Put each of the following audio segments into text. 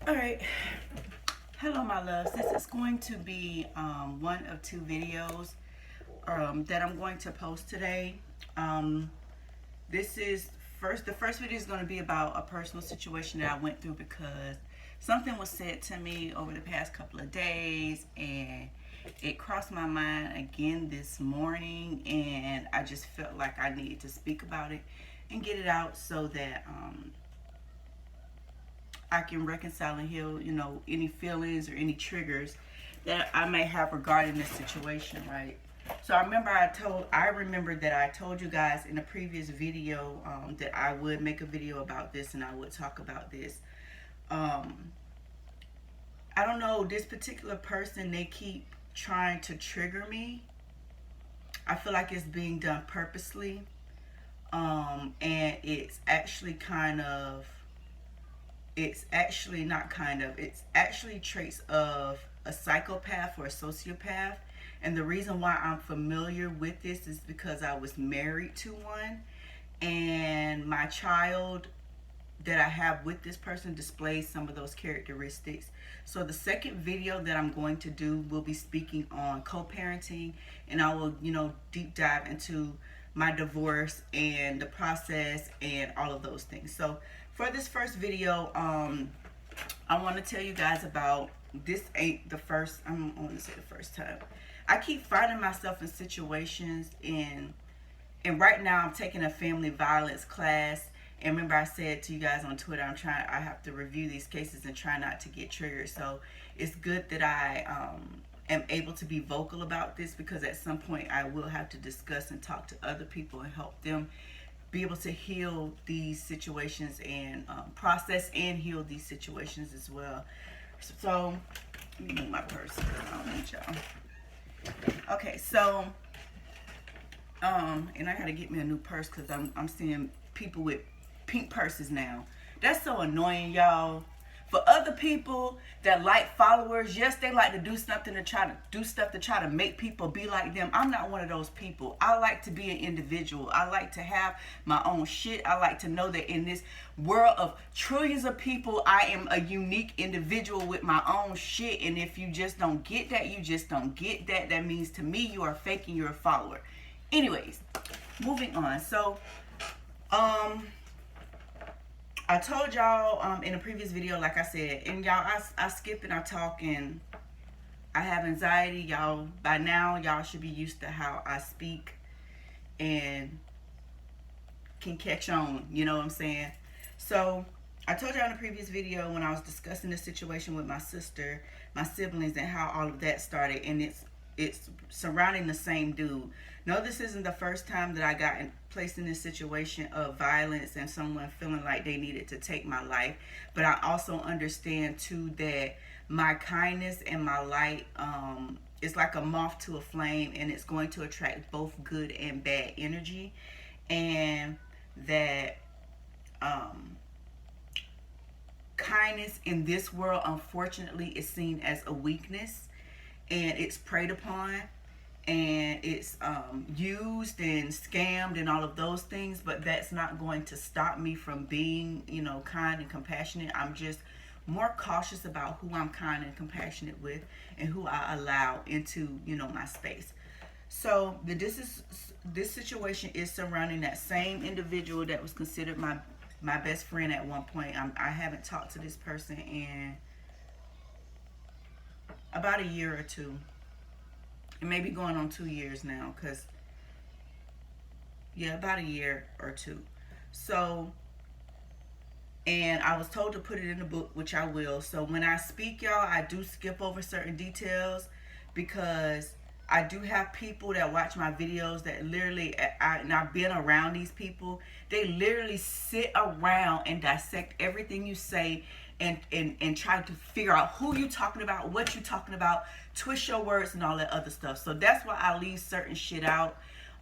All right. Hello, my loves. This is going to be one of two videos that I'm going to post today. Um, this is the first video is going to be about a personal situation that I went through because something was said to me over the past couple of days, and it crossed my mind again this morning, and I just felt like I needed to speak about it and get it out so that I can reconcile and heal, any feelings or any triggers that I may have regarding this situation, right? So I remember that I told you guys in a previous video that I would make a video about this and I would talk about this. Um, I don't know, this particular person, they keep trying to trigger me. I feel like it's being done purposely. And it's actually it's actually not kind of, it's actually traits of a psychopath or a sociopath. And the reason why I'm familiar with this is because I was married to one, and my child that I have with this person displays some of those characteristics. So the second video that I'm going to do will be speaking on co-parenting, and I will, deep dive into my divorce and the process and all of those things. So for this first video, I want to tell you guys about, this ain't the first, I want to say the first time. I keep finding myself in situations and right now I'm taking a family violence class. And remember, I said to you guys on Twitter, I have to review these cases and try not to get triggered. So it's good that I am able to be vocal about this, because at some point I will have to discuss and talk to other people and help them be able to heal these situations and process and heal these situations as well. So let me move my purse because I don't need y'all. Okay, so and I gotta get me a new purse because I'm seeing people with pink purses now. That's so annoying, y'all. For other people that like followers, yes, they like to do something to try to do stuff to try to make people be like them. I'm not one of those people. I like to be an individual. I like to have my own shit. I like to know that in this world of trillions of people, I am a unique individual with my own shit. And if you just don't get that, you just don't get that. That means to me, you are faking, you're a follower. Anyways, moving on. So, I told y'all in a previous video, like I said, and y'all, I skip and I talk and I have anxiety. Y'all, by now, y'all should be used to how I speak and can catch on, you know what I'm saying? So, I told y'all in a previous video when I was discussing the situation with my sister, my siblings, and how all of that started, and it's surrounding the same dude. No, this isn't the first time that I got placed in this situation of violence and someone feeling like they needed to take my life. But I also understand too that my kindness and my light is like a moth to a flame, and it's going to attract both good and bad energy. And that kindness in this world, unfortunately, is seen as a weakness, and it's preyed upon, and it's used and scammed and all of those things. But that's not going to stop me from being, kind and compassionate. I'm just more cautious about who I'm kind and compassionate with and who I allow into, my space. So this situation is surrounding that same individual that was considered my best friend at one point. I haven't talked to this person in about a year or two. It may be going on 2 years now, because yeah, about a year or two. So, and I was told to put it in the book, which I will. So when I speak, y'all, I do skip over certain details because I do have people that watch my videos that literally, and I've been around these people. They literally sit around and dissect everything you say and try to figure out who you talking about, what you talking about, twist your words and all that other stuff. So that's why I leave certain shit out.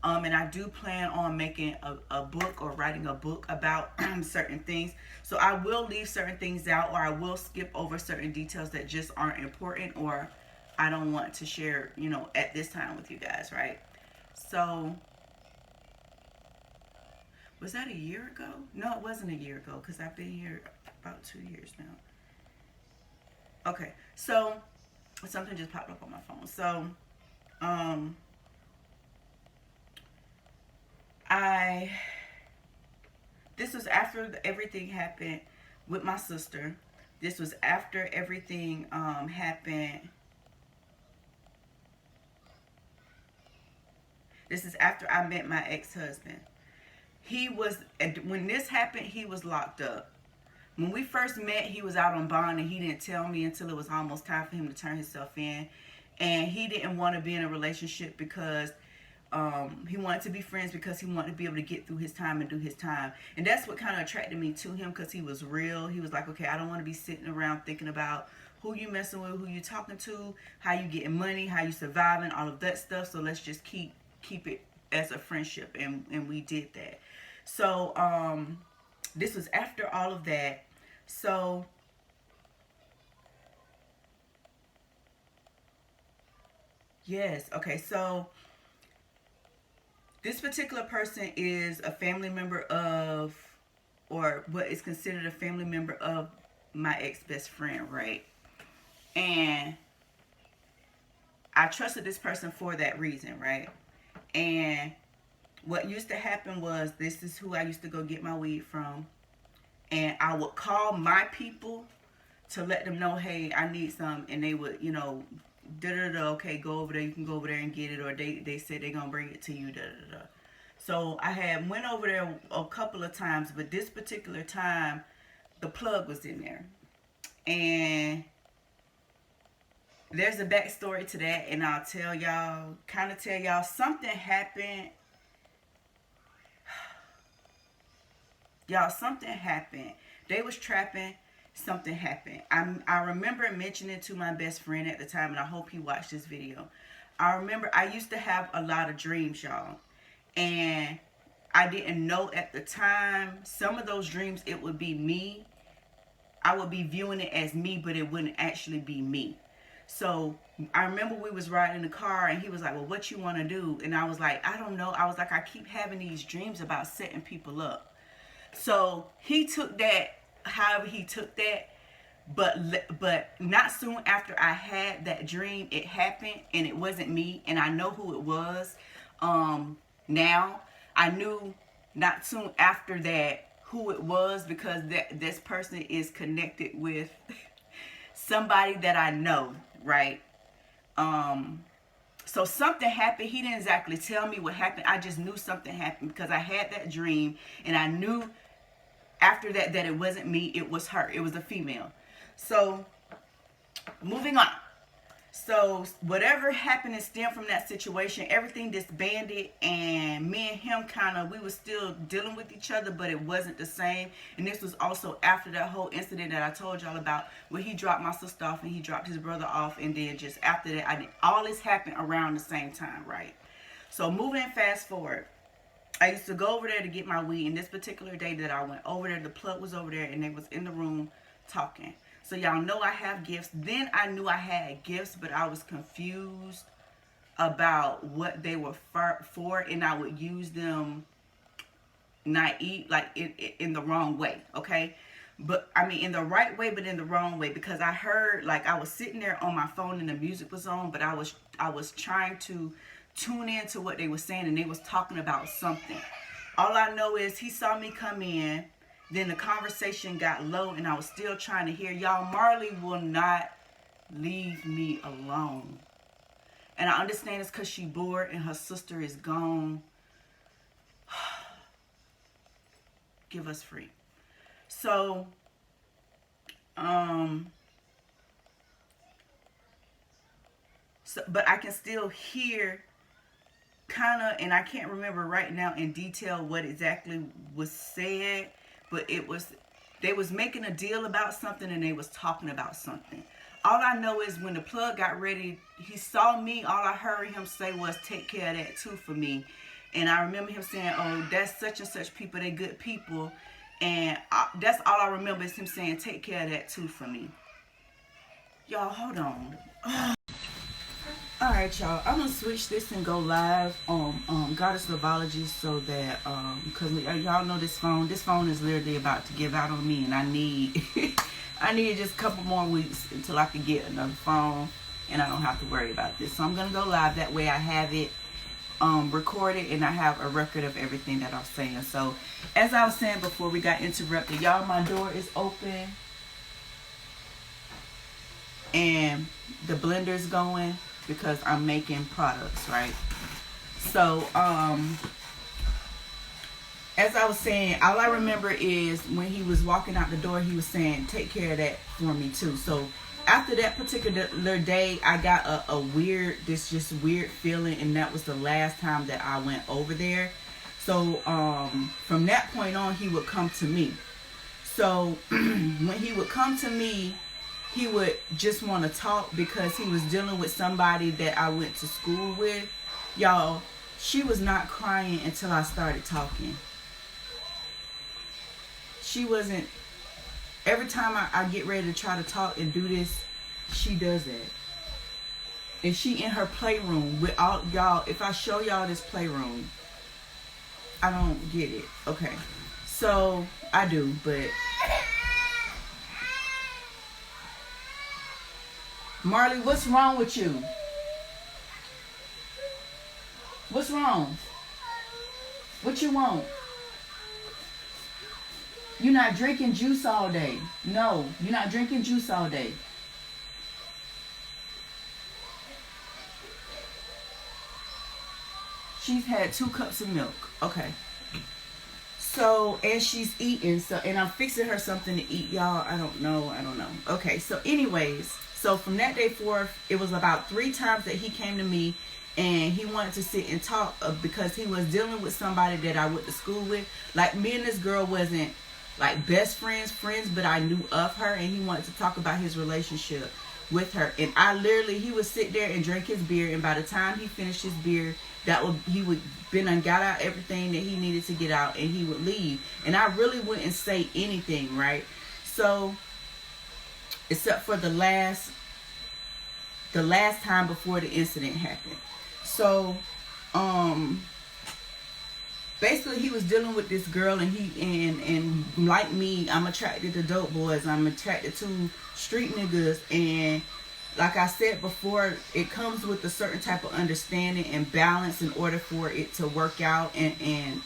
And I do plan on making a book or writing a book about certain things. So I will leave certain things out, or I will skip over certain details that just aren't important or I don't want to share, at this time with you guys, right? So, was that a year ago? No, it wasn't a year ago, because I've been here about 2 years now. Okay, so something just popped up on my phone. So, um, I this was after everything happened with my sister. This was after everything happened. This is after I met my ex-husband. He was, when this happened, he was locked up. When we first met, he was out on bond, and he didn't tell me until it was almost time for him to turn himself in. And he didn't want to be in a relationship because he wanted to be friends, because he wanted to be able to get through his time and do his time. And that's what kind of attracted me to him, because he was real. He was like, okay, I don't want to be sitting around thinking about who you messing with, who you talking to, how you getting money, how you surviving, all of that stuff. So let's just keep it as a friendship. And we did that. So this was after all of that. So yes, okay, so this particular person is a family member of, or what is considered a family member of, my ex-best friend, right? And I trusted this person for that reason, right? And what used to happen was, this is who I used to go get my weed from. And I would call my people to let them know, hey, I need some. And they would, okay, go over there. You can go over there and get it. Or they said they're going to bring it to you, So I had went over there a couple of times. But this particular time, the plug was in there. And there's a backstory to that. And I'll tell y'all, something happened. Y'all, something happened. They was trapping. Something happened. I remember mentioning to my best friend at the time, and I hope he watched this video. I remember I used to have a lot of dreams, y'all. And I didn't know at the time, some of those dreams, it would be me. I would be viewing it as me, but it wouldn't actually be me. So I remember we was riding in the car, and he was like, well, what you want to do? And I was like, I don't know. I was like, I keep having these dreams about setting people up. So he took that however he took that, but not soon after I had that dream, it happened, and it wasn't me, and I know who it was. Now I knew not soon after that who it was, because this person is connected with somebody that I know, right? So something happened. He didn't exactly tell me what happened. I just knew something happened, because I had that dream, and I knew after that it wasn't me, it was her. It was a female. So moving on. So whatever happened and stemmed from that situation, everything disbanded, and me and him we were still dealing with each other, but it wasn't the same. And this was also after that whole incident that I told y'all about, where he dropped my sister off and he dropped his brother off, and then just after that, all this happened around the same time, right? So moving fast forward, I used to go over there to get my weed, and this particular day that I went over there, the plug was over there, and they was in the room talking. So y'all know I have gifts. Then I knew I had gifts, but I was confused about what they were for, and I would use them naive, like in the wrong way, okay? But I mean, in the right way, but in the wrong way, because I heard, like, I was sitting there on my phone and the music was on, but I was trying to tune in to what they were saying, and they was talking about something. All I know is he saw me come in, then the conversation got low, and I was still trying to hear. Y'all, Marley will not leave me alone. And I understand it's because she bored and her sister is gone. Give us free. So, but I can still hear and I can't remember right now in detail what exactly was said, but they was making a deal about something, and they was talking about something. All I know is when the plug got ready, he saw me. All I heard him say was, take care of that too for me. And I remember him saying, oh, that's such and such people, they good people. And that's all I remember is him saying, take care of that too for me. Y'all, hold on. Alright, y'all, I'm gonna switch this and go live on Goddess Lovology, so that because y'all know this phone is literally about to give out on me, and I need I need just a couple more weeks until I can get another phone and I don't have to worry about this. So I'm going to go live. That way I have it recorded and I have a record of everything that I'm saying. So as I was saying before we got interrupted, y'all, my door is open and the blender's going because I'm making products, right? So as I was saying, all I remember is when he was walking out the door, he was saying, take care of that for me too. So after that particular day, I got a weird feeling, and that was the last time that I went over there. So from that point on, he would come to me. So when he would come to me, he would just want to talk because he was dealing with somebody that I went to school with. Y'all, she was not crying until I started talking. She wasn't. Every time I get ready to try to talk and do this, she does that. And she in her playroom with all y'all. If I show y'all this playroom, I don't get it. Okay. So I do, but Marley, what's wrong with you? What's wrong? What you want? You're not drinking juice all day. No, you're not drinking juice all day. She's had 2 cups of milk. Okay. So, and she's eating. So, and I'm fixing her something to eat, y'all. I don't know. Okay. So anyways, so from that day forth, it was about 3 times that he came to me and he wanted to sit and talk because he was dealing with somebody that I went to school with. Like, me and this girl wasn't like best friends, but I knew of her, and he wanted to talk about his relationship with her. And he would sit there and drink his beer, and by the time he finished his beer, he would been and got out everything that he needed to get out, and he would leave. And I really wouldn't say anything, right? So, except for the last time before the incident happened. So, basically, he was dealing with this girl, and like me, I'm attracted to dope boys. I'm attracted to street niggas, and like I said before, it comes with a certain type of understanding and balance in order for it to work out, and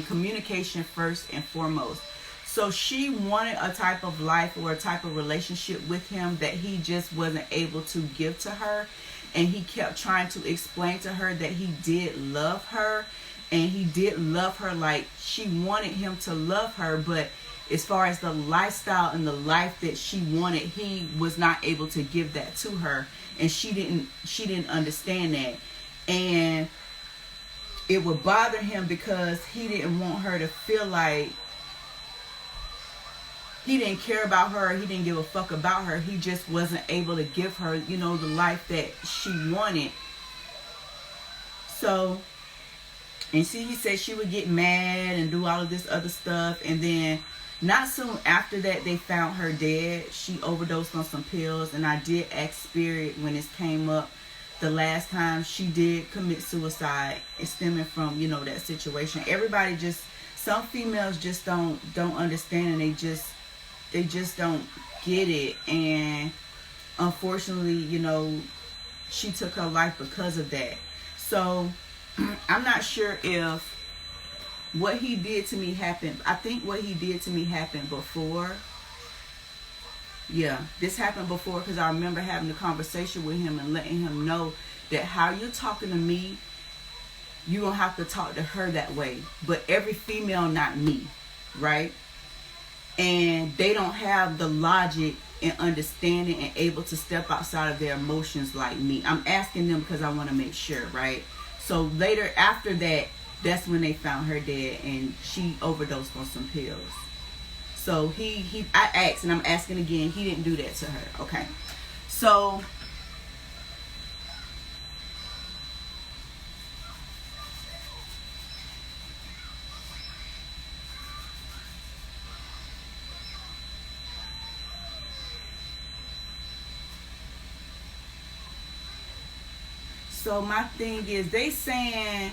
communication first and foremost. So she wanted a type of life or a type of relationship with him that he just wasn't able to give to her, and he kept trying to explain to her that he did love her. And he did love her like she wanted him to love her. But as far as the lifestyle and the life that she wanted, he was not able to give that to her. And she didn't understand that. And it would bother him because he didn't want her to feel like he didn't care about her. He didn't give a fuck about her. He just wasn't able to give her, the life that she wanted. So, and see, he said she would get mad and do all of this other stuff. And then not soon after that, they found her dead. She overdosed on some pills. And I did ask Spirit when this came up the last time. She did commit suicide. It's stemming from, that situation. Everybody some females just don't understand. And they just don't get it. And unfortunately, she took her life because of that. So I'm not sure if what he did to me happened. I think what he did to me happened before. Yeah, this happened before because I remember having a conversation with him and letting him know that how you're talking to me, you don't have to talk to her that way. But every female, not me, right? And they don't have the logic and understanding and able to step outside of their emotions like me. I'm asking them because I want to make sure, right? So later after that, that's when they found her dead, and she overdosed on some pills. So I asked, and I'm asking again, he didn't do that to her. Okay. So my thing is, they're saying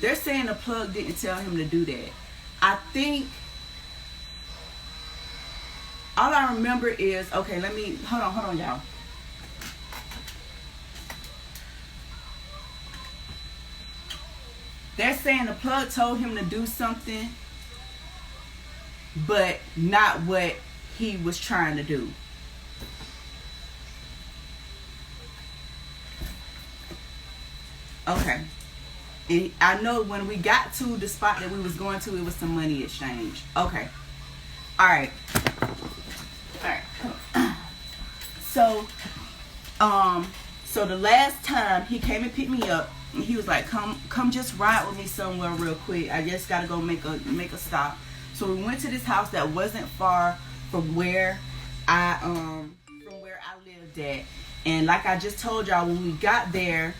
the plug didn't tell him to do that. I think all I remember is, okay, hold on, y'all. They're saying the plug told him to do something, but not what he was trying to do. Okay. And I know when we got to the spot that we was going to, it was some money exchange. Okay. Alright. So the last time he came and picked me up, and he was like, come just ride with me somewhere real quick. I just gotta go make a stop. So we went to this house that wasn't far from where I lived at. And like I just told y'all, when we got there,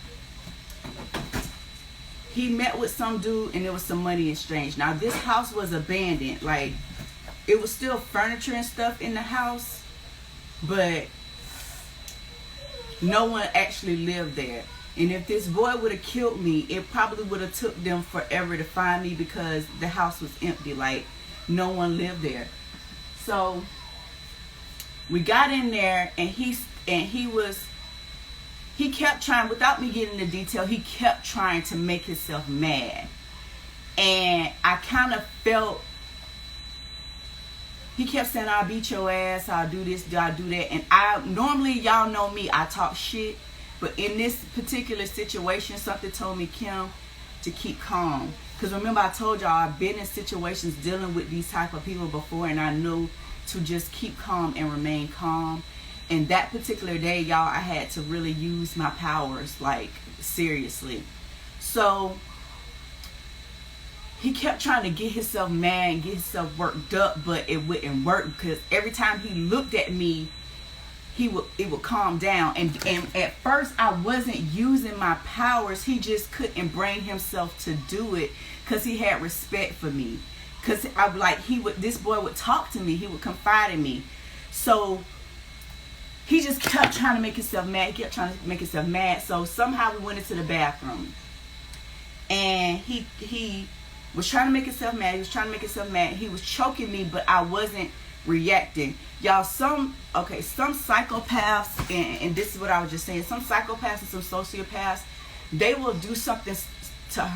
he met with some dude and there was some money exchange. Now this house was abandoned. Like, it was still furniture and stuff in the house, but no one actually lived there. And if this boy would have killed me, it probably would have took them forever to find me, because the house was empty. Like, no one lived there. So we got in there, and he kept trying, without me getting into detail, he kept trying to make himself mad. And I kind of felt, he kept saying, I'll beat your ass, I'll do this, I'll do that. And normally, y'all know me, I talk shit. But in this particular situation, something told me, Kim, to keep calm. Because remember, I told y'all, I've been in situations dealing with these type of people before, and I know to just keep calm and remain calm. And that particular day, y'all, I had to really use my powers, like, seriously. So he kept trying to get himself mad and get himself worked up, but it wouldn't work, because every time he looked at me, it would calm down. And at first I wasn't using my powers. He just couldn't bring himself to do it, because he had respect for me. Because this boy would talk to me, he would confide in me. So he just kept trying to make himself mad. So somehow we went into the bathroom, and he was trying to make himself mad. He was choking me, but I wasn't reacting. Y'all, some psychopaths, and this is what I was just saying, some psychopaths and some sociopaths, they will do something to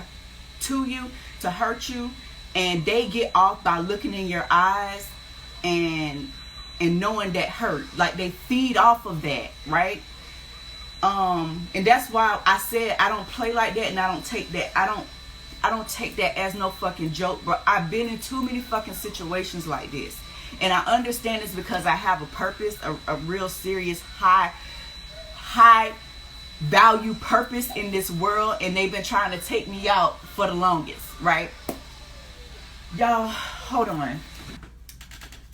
you, to hurt you, and they get off by looking in your eyes and knowing that hurt. Like, they feed off of that, right? And that's why I said I don't play like that, and I don't take that as no fucking joke. But I've been in too many fucking situations like this, and I understand this because I have a purpose, a real serious high value purpose in this world, and they've been trying to take me out for the longest, right? Y'all, hold on.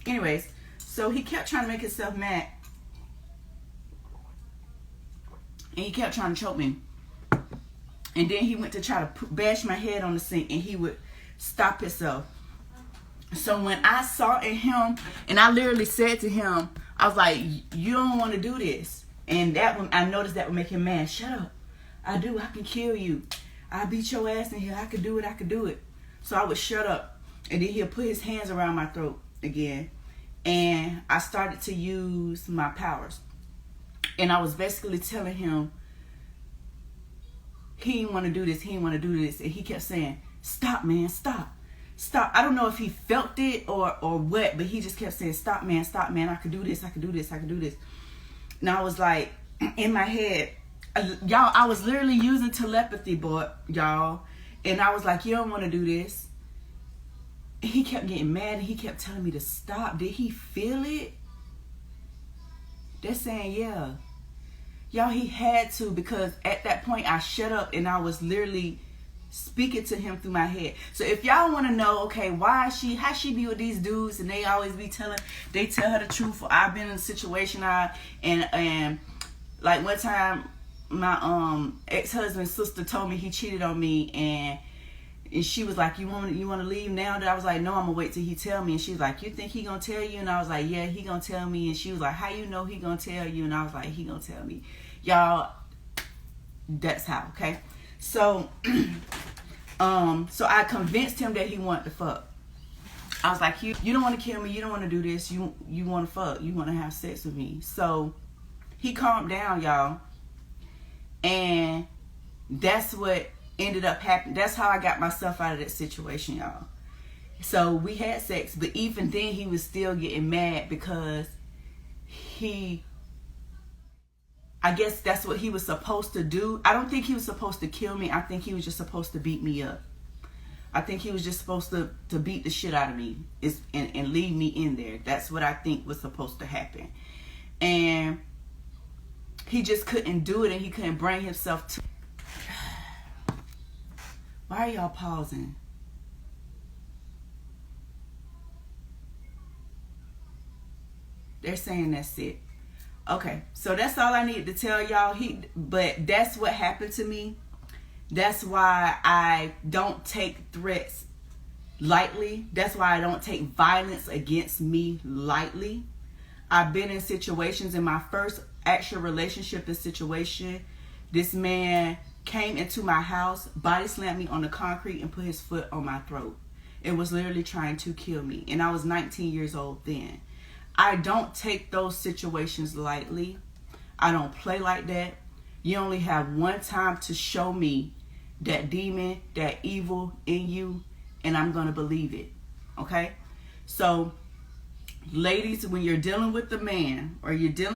Anyways, so he kept trying to make himself mad, and he kept trying to choke me. And then he went to try to bash my head on the sink, and he would stop himself. So when I saw in him, and I literally said to him, I was like, you don't want to do this. And that one, I noticed that would make him mad. Shut up. I can kill you. I beat your ass in here. I could do it. So I would shut up. And then he'll put his hands around my throat again. And I started to use my powers. And I was basically telling him, he didn't want to do this. And he kept saying, stop, man, stop. I don't know if he felt it or what, but he just kept saying, stop, man, I could do this. And I was like, in my head, y'all, I was literally using telepathy, y'all. And I was like, you don't want to do this. And he kept getting mad, and he kept telling me to stop. Did he feel it? They're saying, yeah. Y'all, he had to, because at that point I shut up, and I was literally speaking to him through my head. So if y'all want to know, okay, how she be with these dudes, and they always be tell her the truth. Or I've been in a situation, and like one time my ex-husband's sister told me he cheated on me, and she was like, you want to leave now? And I was like, no, I'm gonna wait till he tell me. And she was like, you think he gonna tell you? And I was like, yeah, he gonna tell me. And she was like, how you know he gonna tell you? And I was like, he gonna tell me. Y'all, that's how, okay? So so I convinced him that he wanted to fuck. I was like, you don't want to kill me. You don't want to do this. You want to fuck. You want to have sex with me. So he calmed down, y'all. And that's what ended up happening. That's how I got myself out of that situation, y'all. So we had sex, but even then he was still getting mad because I guess that's what he was supposed to do. I don't think he was supposed to kill me. I think he was just supposed to beat me up. I think he was just supposed to beat the shit out of me and leave me in there. That's what I think was supposed to happen. And he just couldn't do it, and he couldn't bring himself to. Why are y'all pausing? They're saying that's it. Okay, so that's all I needed to tell y'all. But that's what happened to me. That's why I don't take threats lightly. That's why I don't take violence against me lightly. I've been in situations, in my first actual relationship and situation, this man came into my house, body slammed me on the concrete, and put his foot on my throat. It was literally trying to kill me. And I was 19 years old then. I don't take those situations lightly. I don't play like that. You only have one time to show me that demon, that evil in you, and I'm going to believe it. Okay? So, ladies, when you're dealing with the man, or you're dealing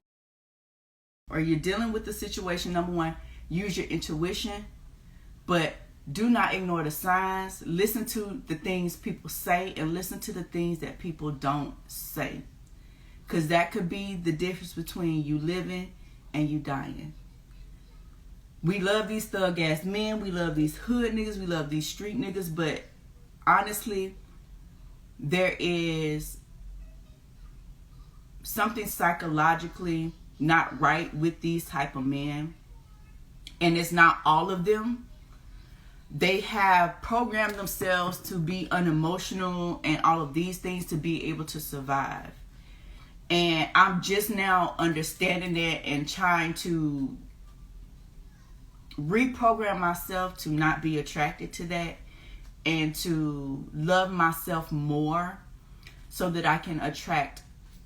with the situation, number one, use your intuition, but do not ignore the signs. Listen to the things people say, and listen to the things that people don't say. Because that could be the difference between you living and you dying. We love these thug ass men. We love these hood niggas. We love these street niggas. But honestly, there is something psychologically not right with these type of men. And it's not all of them. They have programmed themselves to be unemotional and all of these things to be able to survive. And I'm just now understanding that and trying to reprogram myself to not be attracted to that and to love myself more so that I can attract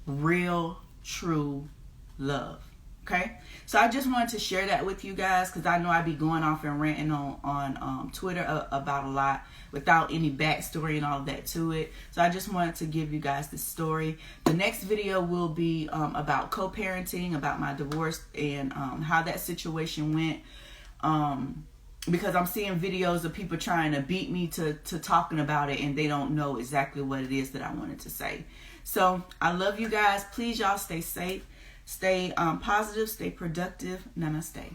real, true love. Okay? So I just wanted to share that with you guys because I know I be going off and ranting on Twitter about a lot without any backstory and all of that to it. So I just wanted to give you guys this story. The next video will be about co-parenting, about my divorce, and how that situation went. Because I'm seeing videos of people trying to beat me to talking about it, and they don't know exactly what it is that I wanted to say. So I love you guys. Please, y'all, stay safe, stay positive, stay productive. Namaste.